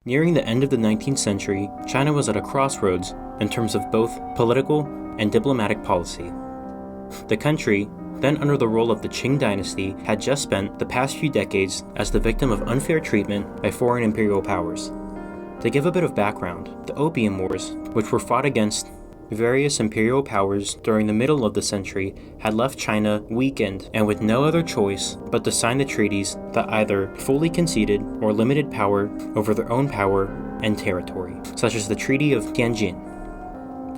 Nearing the end of the 19th century, China was at a crossroads in terms of both political and diplomatic policy. The country, then under the rule of the Qing dynasty, had just spent the past few decades as the victim of unfair treatment by foreign imperial powers. To give a bit of background, the Opium Wars, which were fought against various imperial powers during the middle of the century, had left China weakened and with no other choice but to sign the treaties that either fully conceded or limited power over their own power and territory, such as the Treaty of Tianjin.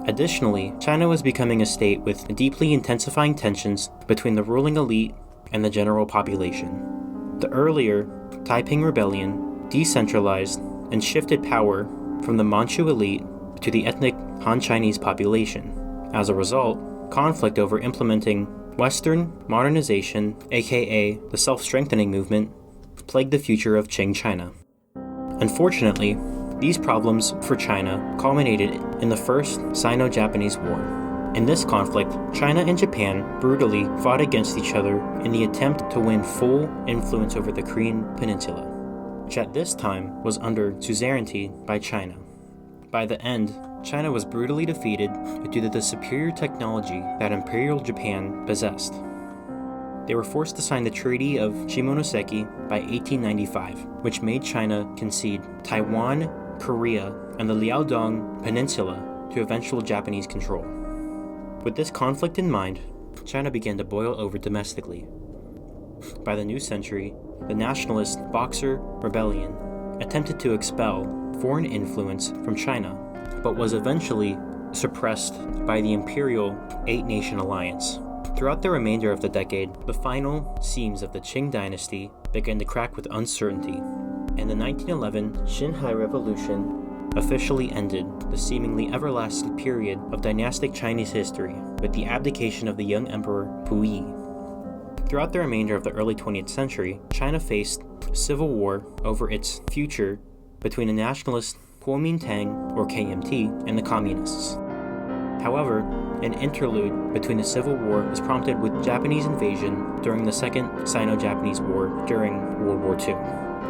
Additionally, China was becoming a state with deeply intensifying tensions between the ruling elite and the general population. The earlier Taiping Rebellion decentralized and shifted power from the Manchu elite to the ethnic Han Chinese population. As a result, conflict over implementing Western modernization, aka the self-strengthening movement, plagued the future of Qing China. Unfortunately, these problems for China culminated in the First Sino-Japanese War. In this conflict, China and Japan brutally fought against each other in the attempt to win full influence over the Korean peninsula, which at this time was under suzerainty by China. By the end, China was brutally defeated due to the superior technology that Imperial Japan possessed. They were forced to sign the Treaty of Shimonoseki by 1895, which made China concede Taiwan, Korea, and the Liaodong Peninsula to eventual Japanese control. With this conflict in mind, China began to boil over domestically. By the new century, the nationalist Boxer Rebellion attempted to expel foreign influence from China, but was eventually suppressed by the imperial Eight-Nation Alliance. Throughout the remainder of the decade, the final seams of the Qing dynasty began to crack with uncertainty, and the 1911 Xinhai Revolution officially ended the seemingly everlasting period of dynastic Chinese history with the abdication of the young emperor Puyi. Throughout the remainder of the early 20th century, China faced civil war over its future between the nationalist Kuomintang, or KMT, and the communists. However, an interlude between the Civil War was prompted with Japanese invasion during the Second Sino-Japanese War during World War II,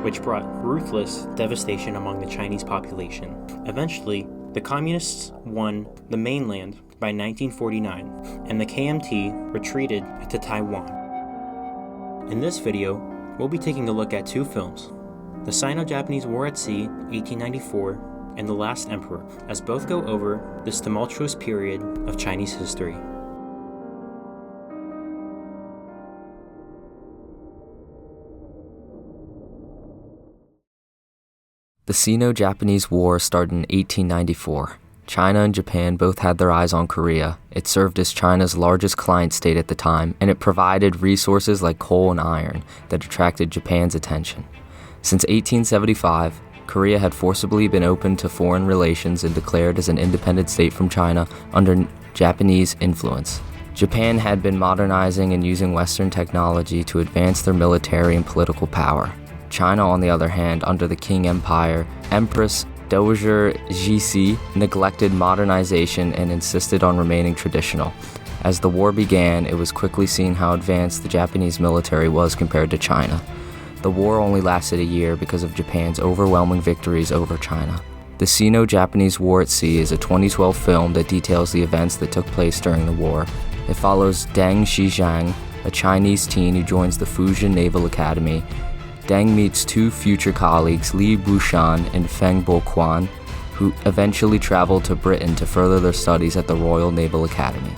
which brought ruthless devastation among the Chinese population. Eventually, the communists won the mainland by 1949, and the KMT retreated to Taiwan. In this video, we'll be taking a look at two films: The Sino-Japanese War at Sea, 1894, and The Last Emperor, as both go over this tumultuous period of Chinese history. The Sino-Japanese War started in 1894. China and Japan both had their eyes on Korea. It served as China's largest client state at the time, and it provided resources like coal and iron that attracted Japan's attention. Since 1875, Korea had forcibly been opened to foreign relations and declared as an independent state from China under Japanese influence. Japan had been modernizing and using Western technology to advance their military and political power. China, on the other hand, under the Qing Empire, Empress Dowager Cixi neglected modernization and insisted on remaining traditional. As the war began, it was quickly seen how advanced the Japanese military was compared to China. The war only lasted a year because of Japan's overwhelming victories over China. The Sino-Japanese War at Sea is a 2012 film that details the events that took place during the war. It follows Deng Xizhang, a Chinese teen who joins the Fujian Naval Academy. Deng meets two future colleagues, Li Bushan and Feng Boquan, who eventually traveled to Britain to further their studies at the Royal Naval Academy.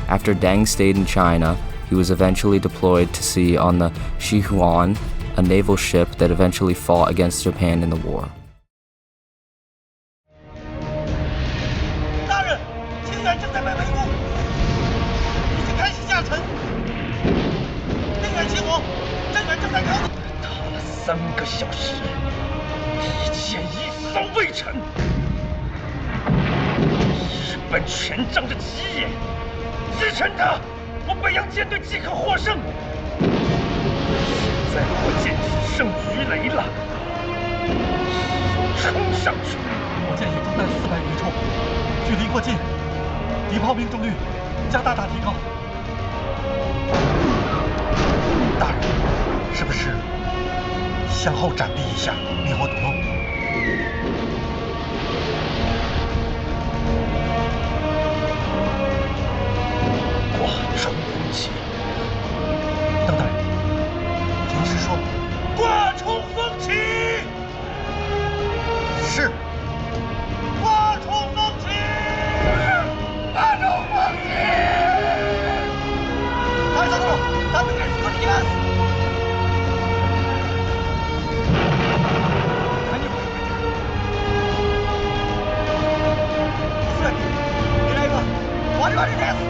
After Deng stayed in China, he was eventually deployed to sea on the Shihuan, a naval ship that eventually fought against Japan in the war. 大人，清远正在被围攻，已经开始下沉。内远请我，镇远正在靠近。打了3个小时，一切一扫未成。日本全仗着吉野，支撑他，我北洋舰队即可获胜。 现在我舰只剩鱼雷了，冲上去！我舰已中弹400余处，距离过近，敌炮命中率将大大提高。大人，是不是向后闪避一下，灭火堵路？是发出风起，发出风起。はい、佐藤、300円取ってきます。何を考えてる。おそらく狙いは我々です。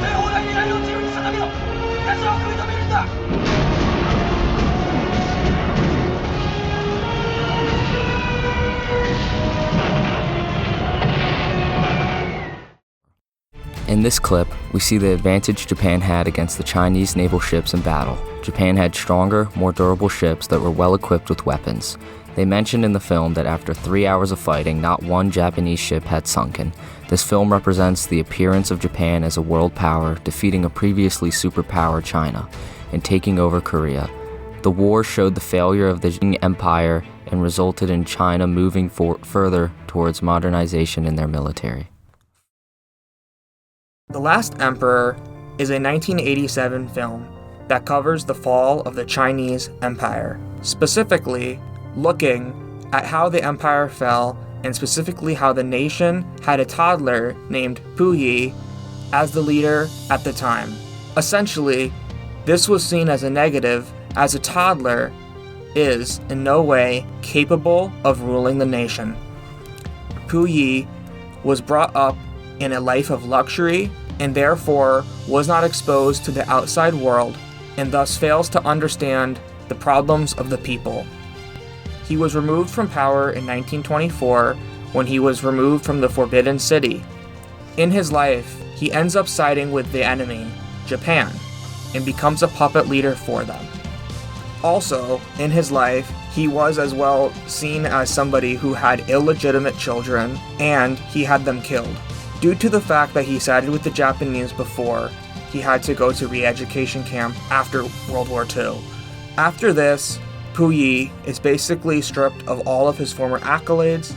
全方位狙いを自由に定めろ。奴らを食い止めるんだ。In this clip, we see the advantage Japan had against the Chinese naval ships in battle. Japan had stronger, more durable ships that were well equipped with weapons. They mentioned in the film that after 3 hours of fighting, not one Japanese ship had sunken. This film represents the appearance of Japan as a world power, defeating a previously superpower China, and taking over Korea. The war showed the failure of the Qing Empire and resulted in China moving further towards modernization in their military. The Last Emperor is a 1987 film that covers the fall of the Chinese Empire, specifically looking at how the empire fell and specifically how the nation had a toddler named Puyi as the leader at the time. Essentially, this was seen as a negative as a toddler is in no way capable of ruling the nation. Puyi was brought up in a life of luxury and therefore was not exposed to the outside world and thus fails to understand the problems of the people. He was removed from power in 1924 when he was removed from the Forbidden City. In his life, he ends up siding with the enemy, Japan, and becomes a puppet leader for them. Also, in his life, he was as well seen as somebody who had illegitimate children and he had them killed. Due to the fact that he sided with the Japanese before, he had to go to re-education camp after World War II. After this, Puyi is basically stripped of all of his former accolades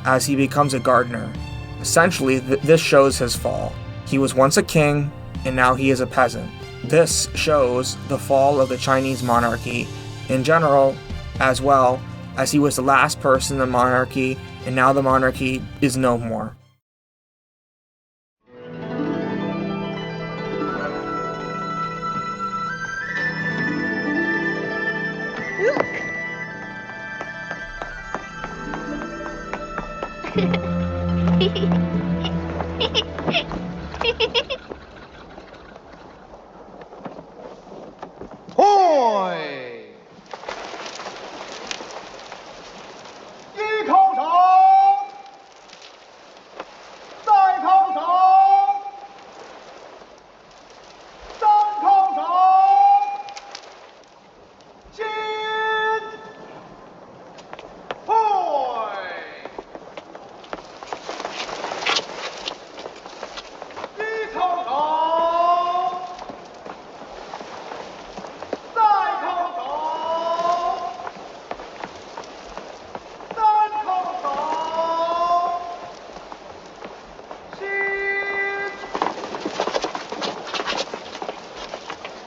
as he becomes a gardener. Essentially, this shows his fall. He was once a king, and now he is a peasant. This shows the fall of the Chinese monarchy in general, as well as he was the last person in the monarchy, and now the monarchy is no more. Hoy! 一叩首，再叩首，三叩首，起！hoy！一叩首，再叩首，三叩首，起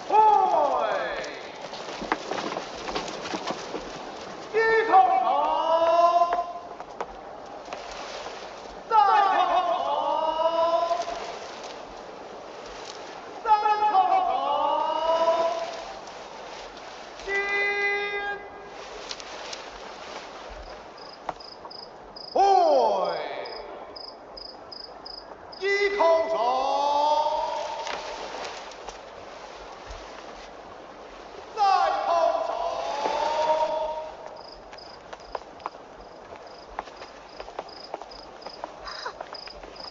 ！hoy！一叩首，再叩首，三叩首，起！hoy！一叩首，再叩首。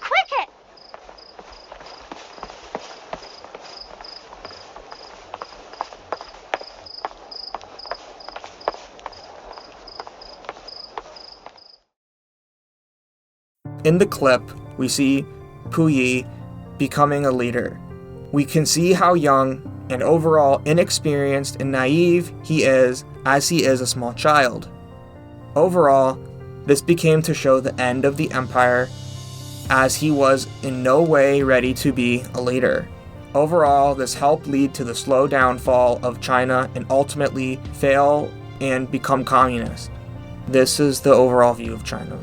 Cricket! In the clip, we see Puyi becoming a leader. We can see how young and overall inexperienced and naive he is as he is a small child. Overall, this became to show the end of the empire as he was in no way ready to be a leader. Overall, this helped lead to the slow downfall of China and ultimately fail and become communist. This is the overall view of China.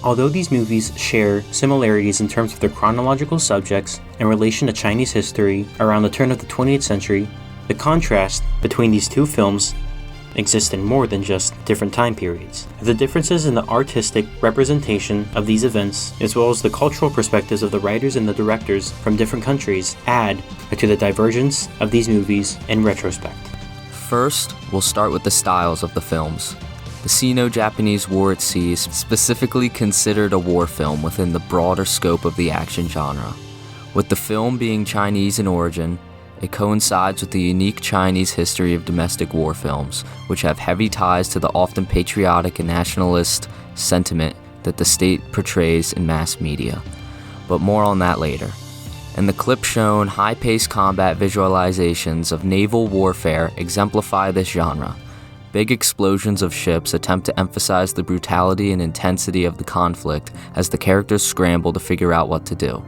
Although these movies share similarities in terms of their chronological subjects in relation to Chinese history around the turn of the 20th century, the contrast between these two films exist in more than just different time periods. The differences in the artistic representation of these events, as well as the cultural perspectives of the writers and the directors from different countries, add to the divergence of these movies in retrospect. First, we'll start with the styles of the films. The Sino-Japanese War at Sea is specifically considered a war film within the broader scope of the action genre. With the film being Chinese in origin, it coincides with the unique Chinese history of domestic war films, which have heavy ties to the often patriotic and nationalist sentiment that the state portrays in mass media. But more on that later. In the clip shown, high-paced combat visualizations of naval warfare exemplify this genre. Big explosions of ships attempt to emphasize the brutality and intensity of the conflict as the characters scramble to figure out what to do.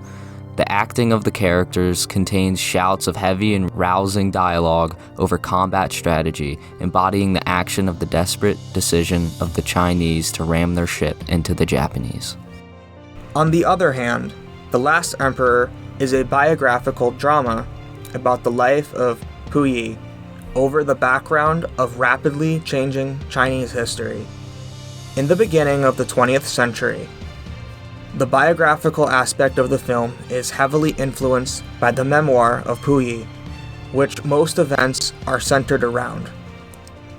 The acting of the characters contains shouts of heavy and rousing dialogue over combat strategy, embodying the action of the desperate decision of the Chinese to ram their ship into the Japanese. On the other hand, The Last Emperor is a biographical drama about the life of Puyi over the background of rapidly changing Chinese history. In the beginning of the 20th century, the biographical aspect of the film is heavily influenced by the memoir of Puyi, which most events are centered around.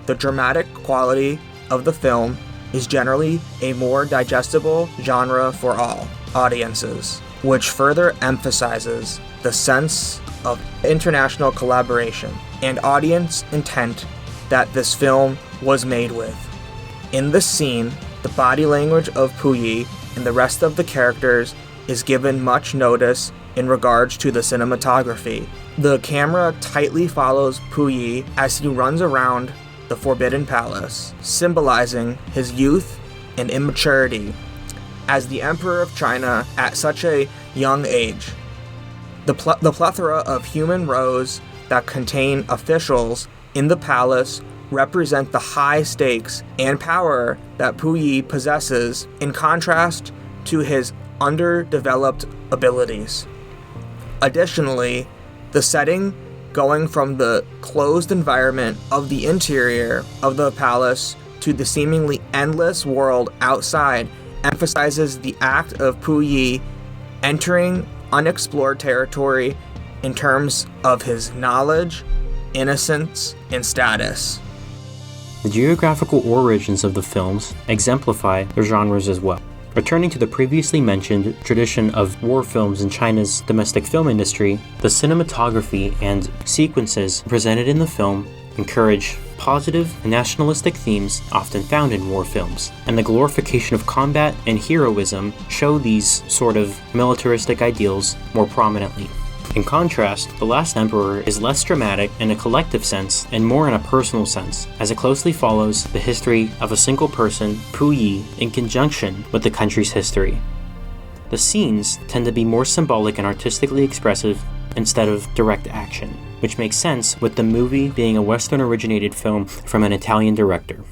The dramatic quality of the film is generally a more digestible genre for all audiences, which further emphasizes the sense of international collaboration and audience intent that this film was made with. In this scene, the body language of Puyi and the rest of the characters is given much notice in regards to the cinematography. The camera tightly follows Puyi as he runs around the Forbidden Palace, symbolizing his youth and immaturity as the Emperor of China at such a young age. The plethora of human rows that contain officials in the palace represent the high stakes and power that Puyi possesses in contrast to his underdeveloped abilities. Additionally, the setting going from the closed environment of the interior of the palace to the seemingly endless world outside emphasizes the act of Puyi entering unexplored territory in terms of his knowledge, innocence, and status. The geographical origins of the films exemplify their genres as well. Returning to the previously mentioned tradition of war films in China's domestic film industry, the cinematography and sequences presented in the film encourage positive nationalistic themes often found in war films, and the glorification of combat and heroism show these sort of militaristic ideals more prominently. In contrast, The Last Emperor is less dramatic in a collective sense and more in a personal sense, as it closely follows the history of a single person, Puyi, in conjunction with the country's history. The scenes tend to be more symbolic and artistically expressive instead of direct action, which makes sense with the movie being a Western-originated film from an Italian director.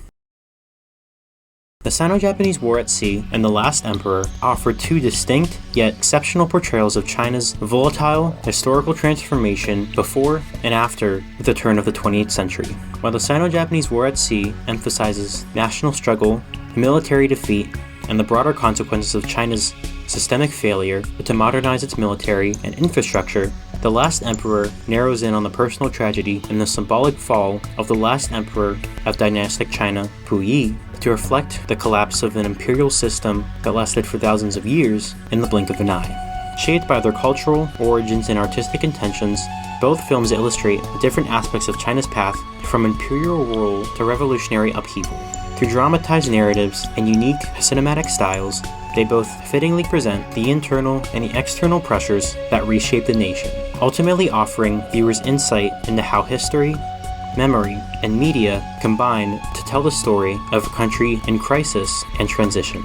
The Sino-Japanese War at Sea and The Last Emperor offer two distinct yet exceptional portrayals of China's volatile historical transformation before and after the turn of the 20th century. While the Sino-Japanese War at Sea emphasizes national struggle, military defeat, and the broader consequences of China's systemic failure to modernize its military and infrastructure, The Last Emperor narrows in on the personal tragedy and the symbolic fall of the last emperor of dynastic China, Puyi, to reflect the collapse of an imperial system that lasted for thousands of years in the blink of an eye. Shaped by their cultural origins and artistic intentions, both films illustrate the different aspects of China's path from imperial rule to revolutionary upheaval. Through dramatized narratives and unique cinematic styles, they both fittingly present the internal and the external pressures that reshape the nation, ultimately offering viewers insight into how history, memory, and media combine to tell the story of a country in crisis and transition.